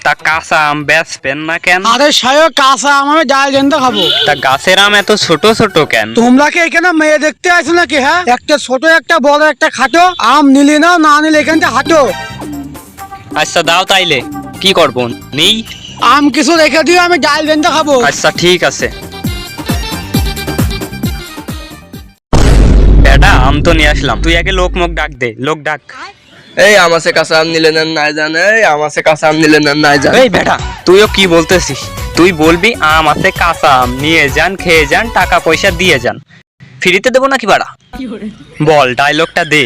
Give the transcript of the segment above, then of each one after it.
তা কাঁচা আম বেচবেন না কেন? আরে সাহেব কাঁচা আম আমি ডাল জেনতে খাবো। তা গাছের আম এত ছোট ছোট কেন? তোমরা কি এখানে মেয়ে দেখতে আছো নাকি? হ্যাঁ, একটা ছোট একটা বড় একটা খাটো আম নিলে নাও, না নিলে এখান থেকে হাঁটো। আচ্ছা দাও তাইলে, কি করবো নেই? আম কিছু রেখে দিও, আমি ডাল জেনতে খাবো। আচ্ছা ঠিক আছে। বেটা আম তো নিয়ে আসলাম, তুই আগে লোক মুখ ডাক দে, লোক ডাক। এই আমাসে কাঁচা আম নিলে নেন নাই জান, এই আমাসে কাঁচা আম নিলে নেন নাই জান। এই বেটা তুইও কি বলতেছিস? তুই বলবি আম আছে কাঁচা আম নিয়ে যান, খেয়ে যান, টাকা পয়সা দিয়ে যান, ফ্রিতে দেবো নাকি বাড়া? বল ডায়লগটা দে।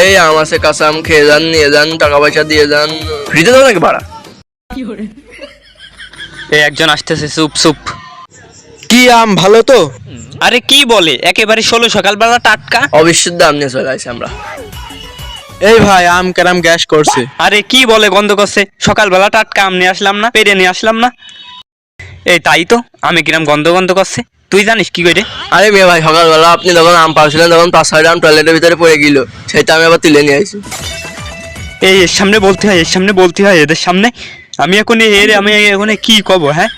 এই আমাসে কাঁচা আম খেয়ে যান, নিয়ে যান, টাকা পয়সা দিয়ে যান, ফ্রিতে দেবো নাকি ভাড়া? এই একজন আসতেছে, চুপ চুপ। কি আম ভালো তো? আরে কি বলে, একেবারে 16 সকালবেলা টাটকা। অবিশ্বাস্য দাম নিয়ে চলে আসি আমরা। এই ভাই আম কেরাম গ্যাস করছে। আরে কি বলে, গন্ধ করছে, সকালবেলা টাটকা আম নিয়ে আসলাম না, পেরে নিয়ে আসলাম না। এই তাই তো, আমি কিরাম গন্ধ গন্ধ করছে, তুই জানিস কি করে? আরে মেয়ে ভাই, সকালবেলা আপনি যখন আম পাড়ছিলেন তখন 5-6টা আম টয়লেটের ভিতরে পড়ে গেল, সেটা আমি আবার তুলে নিয়ে আসি। এই এর সামনে বলতে হয়, এর সামনে বলতে হয়, এদের সামনে আমি এখন আমি এখন কি কব? হ্যাঁ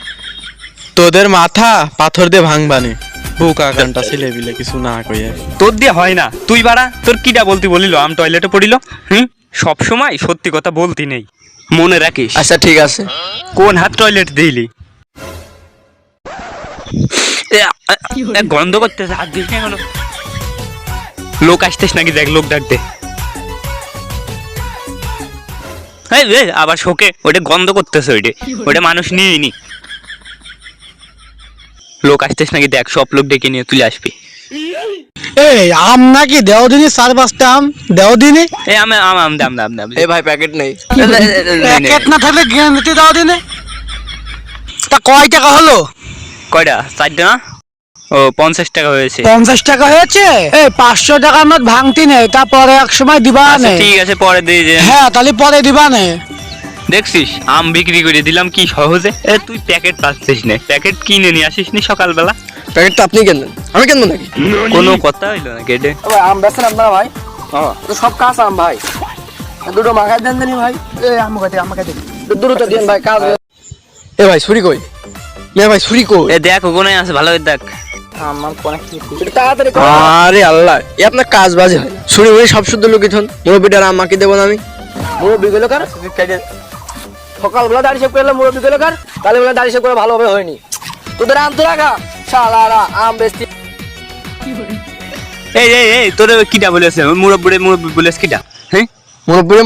তোদের মাথা পাথর দিয়ে ভাঙবানে, বুকা কানটা ছেলে বিলে কিছু না কইয়া। তোর দিয়ে হয় না, তুই বাড়া, তোর কিটা বলতি বলিল আম টয়লেটে পড়িল? সব সময় সত্যি কথা বলতি নেই, মনে রাখিস। আচ্ছা ঠিক আছে। কোন হাত টয়লেট দিলি? গন্ধ করতেছে, হাত দিস না এখনো। লোক আসতেছ নাকি দেখ, লোক ডাক দে। আবার শোকে, ওইটা গন্ধ করতেছে, ওইটা মানুষ নিয়ে নি। লোক আসতেছ নাকি দেখ, সব লোক ডেকে নিয়ে তুলে আসবি। এই আম নাকি দেও দিনি, 4-5টা আম দেও দিনি। এই আম আম আম দাম দাম দাম। এই ভাই প্যাকেট নেই। প্যাকেট না থাকলে গেম দিতে দাও দিনে। তা কয় টাকা হলো? কয়টা? 4টা না? ও 50 টাকা হয়েছে। 50 টাকা হয়েছে? এই 500 টাকার নোট ভাঙতি নেই, তারপরে এক সময় দিবা আচ্ছা নে। ঠিক আছে, পরে দিয়ে যে। হ্যাঁ তাহলে পরে দিবা নে। দেখছিস আম বিক্রি করে দিলাম কি সহজে। তুই প্যাকেট পাচ্ছিস না, প্যাকেট কিনে নিয়ে আসিস নি সকালবেলা। প্যাকেট তো আপনি কেনেন, আমি কেনবো নাকি? কোনো কথা হইলো না কেটে। আম বেচেন আপনারা ভাই? তো সব কাঁচা আম ভাই, দুটো মাখাই দেন জানি ভাই। এই আম খাইতে দুটো দিন ভাই, কাজ। এ ভাই ছুরি কই? মেয়ে ভাই ছুরি কই? দেখ ওখানে আছে, ভালো করে দেখ। তাড়াতাড়ি কর। আরে আল্লাহ, এ আপনার কাজ বাজে হয় না। ছুরি মুড়ি সব শুদ্ধ লোকিথন, মুরব্বিটার আম মাকি দেবো না আমি? মুরব্বি গুলো কার সকালবেলা দাড়ি শেভ করলে, মুরব্বি গুলো কার তাহলে বেলা দাড়ি শেভ করে ভালোভাবে হয়নি। তোদের আম তো রাখা, শালারা আম বেচতি। এই এই এই তোর কিটা বলেছে মুরব্বি বলেছে কিটা? হ্যাঁ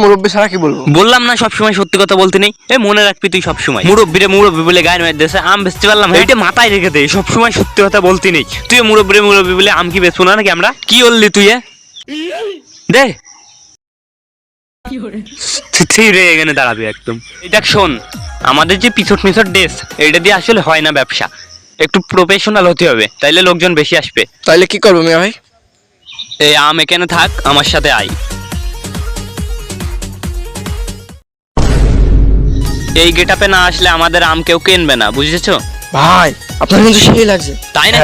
মুরব্বি ছাড়া কি বলবো? বললাম না সবসময় সত্যি কথা বলতে নেই। মনে রাখবি তুই সবসময়, মুরব্বি বলে গায়ে মেরে দিয়েছে, আম বেচতে পারলাম, এইটা মাথায় রেখে দে, সবসময় সত্যি কথা বলতে নেই। তুই মুরব্বি বলে আম কি বেচবো না নাকি আমরা? কি বললি তুই? দে রে, এখানে দাঁড়াবি একদম। এটা শোন, আমাদের যে পিছট ড্রেস, এটা দিয়ে আসলে হয় না ব্যবসা, একটু প্রফেশনাল হতে হবে, তাইলে লোকজন বেশি আসবে। তাইলে কি করবো মিয়া ভাই? এই আম এখানে থাক, আমার সাথে আয়। এই গেটআপে না আসলে আমাদের আম কেউ কিনবে না, বুঝেছো? ভাই আপনার কিন্তু সেই লাগছে। তাই না?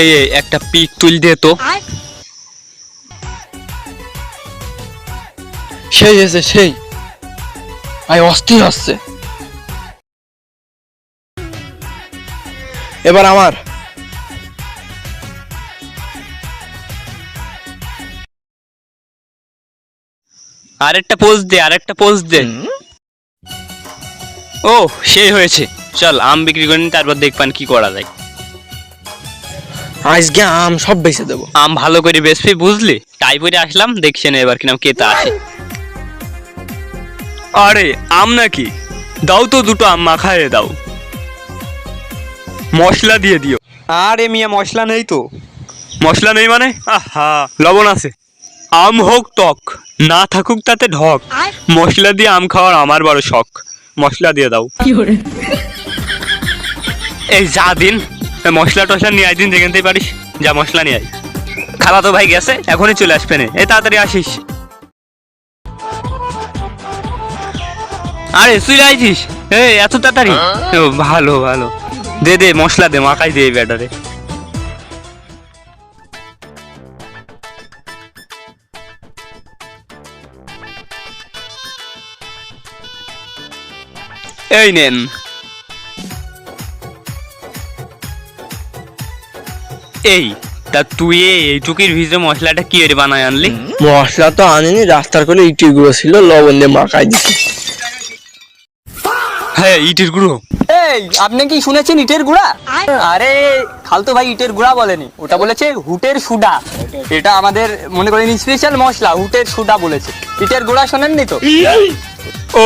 এই একটা পিক তুল দে তো। সেই এসে সেই ভাই অস্থির হচ্ছে। এবার আমার। আরেকটা পোজ দে। ও সেই হয়েছে, চল আম বিক্রি করে নি, তারপর দেখবান কি করা যায়। আজকে আম সব বেচে দেবো। আম ভালো করে বেচবি, বুঝলি? তাই পরে আসলাম, দেখছেন এবার কিনাম কেতা আসে। আরে আম নাকি, দাও তো দুটো আম মাখায়ে দাও, মশলা দিয়ে দিও। আরে মিয়া মশলা নেই তো। মশলা নেই মানে? আহা, লবণ আছে। আম হোক টক, না থাকুক তাতে ঢক, মশলা দিয়ে আম খাওয়ার আমার বড় শখ, মশলা দিয়ে দাও। এই যা দিন, মশলা টশলা নিয়ে আয় দিন, যেখান থেকে পারিস যা মশলা নিয়ে আয়। খালা তো ভাই গেছে, এখনই চলে আসবে না, এই তাড়াতাড়ি আসিস। আরে তুই আইছিস? এই এত তাড়াতাড়ি? ভালো ভালো, দে মশলা দে, মাখাই দে ব্যাটারে। এই নেন। এই তা তুই এইটুকির ভিতরে মশলাটা কি এর বানায় আনলি? মশলা তো আনিনি, রাস্তার কোলে ইটের গুঁড়ো ছিল, লবণ দিয়ে মাখাই দিছি। হ্যাঁ ইটের গুঁড়ো। এই আপনি কি শুনেছেন ইটের গুড়া? আরে খালতো ভাই ইটের গুড়া বলেনি, ওটা বলেছে হুটের সুডা। এটা আমাদের মনে করেন স্পেশাল মশলা, হুটের সুডা বলেছে। ইটের গুড়া শোনেননি তো?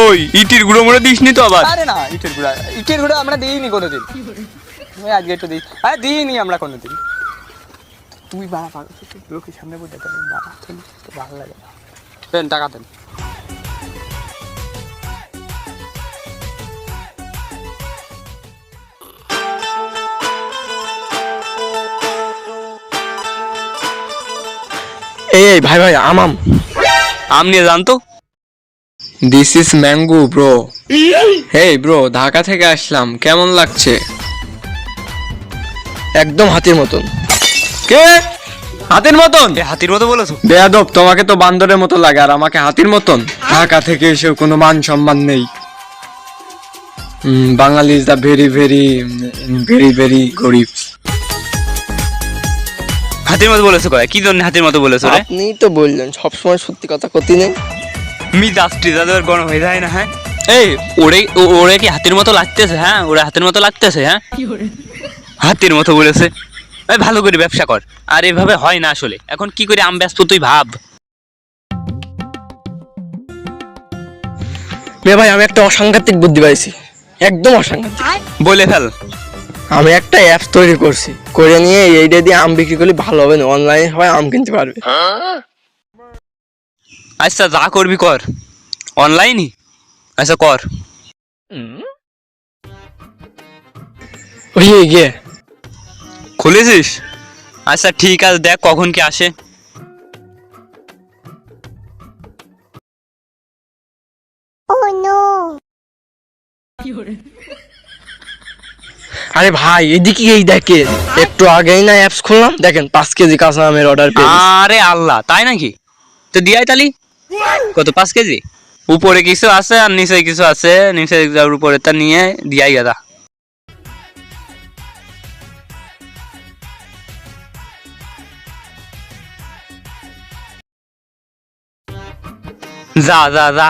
ওই ইটের গুঁড়ো মনে দিসনি তো আবার? আরে না, ইটের গুড়া আমরা দিইনি কোনোদিন। ওই আজকে একটু দিই, আরে দিইনি আমরা কোনোদিন। তুই বাড়া পাগল, লোকের সামনে বলতে ভালো লাগে না। দেন টাকা দেন। এই ভাই ভাই আম আম নিয়ে জানতো। This is mango bro. Hey bro, Dhaka থেকে আসলাম, কেমন লাগছে? একদম হাতির মতন। কে হাতির মতন? হাতির মতো বলেছো? বেয়াদব, তোমাকে তো বান্দরের মতো লাগে আর আমাকে হাতির মতন। ঢাকা থেকে এসেও কোনো মান সম্মান নেই। Bangali is the very very very very গরিব। হাতির মতো বলেছো কয়? কি জন্য হাতির মতো বলেছো রে? আপনি তো বললেন সবসময় সত্যি কথা কতি নেই। মিজাজটি যাদের গরম হয়ে যায় না? হ্যাঁ এই ওরে কি হাতির মতো লাগতেছে? হ্যাঁ ওরা হাতির মতো লাগতেছে? হ্যাঁ হাতির মতো বলেছে। এই ভালো করে ব্যবসা কর, আর এভাবে হয় না আসলে। এখন কি করে আম ব্যস্ত তুই ভাব। মে ভাই আমি একটা অসাংঘাতিক বুদ্ধি পাইছি, একদম অসাংঘাতিক। বলে ফেল। আমি একটা অ্যাপস তৈরি করছি, করে নিয়ে এইটা দিয়ে আম বিক্রি করলে ভালো হবে না, অনলাইনে সবাই আম কিনতে পারবে। আচ্ছা যা করবি কর, অনলাইনই। আচ্ছা কর। ওই গিয়ে খুলেছিস? আচ্ছা ঠিক আছে, দেখ কখন কি আসে। আরে ভাই এদিকে এই দেখেন, একটু আগেই না অ্যাপস খুললাম, দেখেন 5 কেজি কাঁচা আমের অর্ডার পেয়েছি। আরে আল্লাহ, তাই নাকি? তো দিয়াই তালি কত? 5 কেজি? উপরে কিছু আছে আর নিচে কিছু আছে, নিচে যার উপরে তা নিয়ে দিয়াই গেদা। যা যা যা।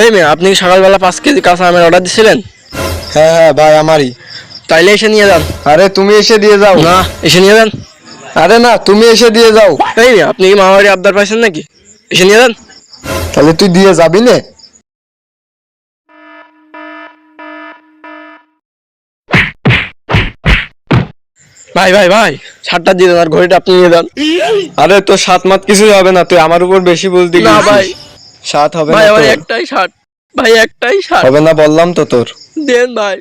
এই মেয়ে, আপনি কি সকালবেলা 5 কেজি কাঁচা আমের অর্ডার দিছিলেন? হ্যাঁ হ্যাঁ ভাই, আমারই। তাইলে এসে নিয়ে যান। আরে তুমি এসে দিয়ে যাও। না, এসে নিয়ে যান। আরে না, তুমি এসে দিয়ে যাও। এই মেয়ে, আপনি কি মামাবাড়ি আবদার পাইছেন নাকি? এসে নিয়ে যান। তাহলে তুই দিয়ে যাবি না? ভাই ভাই ভাই, শার্টটা দিয়ে দেন আর ঘড়িটা আপনি নিয়ে যান। আরে তো 7 মাত কিছুই হবে না, তুই আমার উপর বেশি বলতি। না ভাই, 7 হবে না ভাই আমার তোর। একটাই শার্ট, ভাই একটাই শার্ট হবে না বললাম তো তোর। দেন ভাই।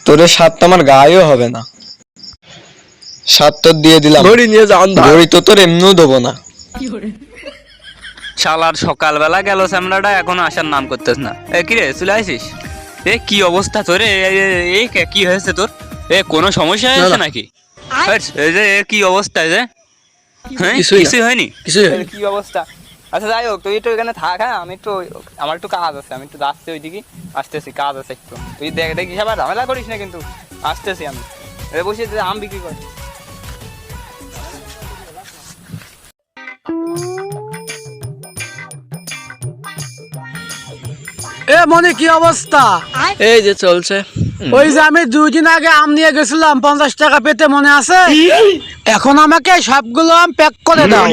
তোর 7 তো আমার গায়েও হবে না। 7 তোর দিয়ে দিলাম। ঘড়ি নিয়ে যান ভাই। ঘড়ি তো তোর এমনিও দেবো না। শালার সকালবেলা গেল স্যামরাটা, এখনো আসার নাম করতেছ না। এ কি রে, চলে আসিস? এ কি অবস্থা তোর? এই কি হয়েছে তোর? এ কোনো সমস্যা হয়েছে নাকি? এই যে এ কি অবস্থা? এই যে হ্যাঁ কিছুই না। কিছুই হয়নি? কিছুই এই কি অবস্থা? আচ্ছা যাই হোক, তুই একটু এখানে থাক। হ্যাঁ আমি একটু, আমার একটু কাজ আছে, আমি একটু যাচ্ছি ওইদিকে, আসতেছি, কাজ আছে একটু। তুই দেখি আবার ঝামেলা করিস না কিন্তু, আসতেছি আমি। বসে আম বিক্রি কর। এ মনে কি অবস্থা? এই যে চলছে। ওই যে আমি 2 দিন আগে আম নিয়ে গেছিলাম 50 টাকা পেতে, মনে আছে? এখন আমাকে সবগুলো আম প্যাক করে দাও।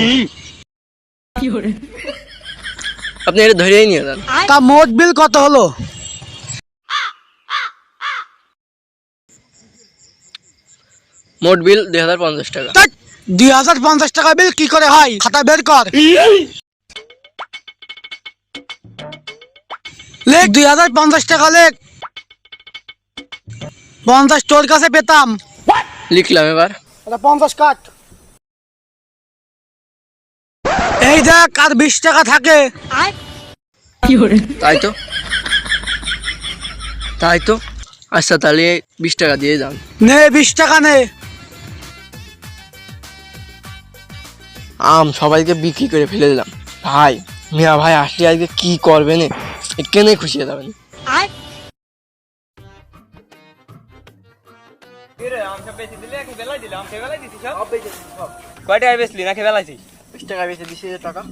আপনি এটা ধরেই নিয়ে যান। তা মোট বিল কত হলো? মোট বিল 2050 টাকা। 2050 টাকা বিল কি করে হয়? খাতা বের কর। লেখ 2050 টাকা লেখ। 50 তোর কাছে পেতাম। লিখলাম এবার। 50 কাট। এই দেখ আর 20 টাকা থাকে। তাই তো, তাই তো। আচ্ছা তাহলে 20 টাকা দিয়ে যান। নে 20 টাকা নে। আম সবাইকে বিক্রি করে ফেলে দিলাম। ভাই মিয়া ভাই আসলে আজকে কি করবেন, কেনে খুশি হয়ে যাবেন। কয়টা বেচলি নাকি বেলাইছিস? 20 টাকা বেঁচে দিছি টাকা।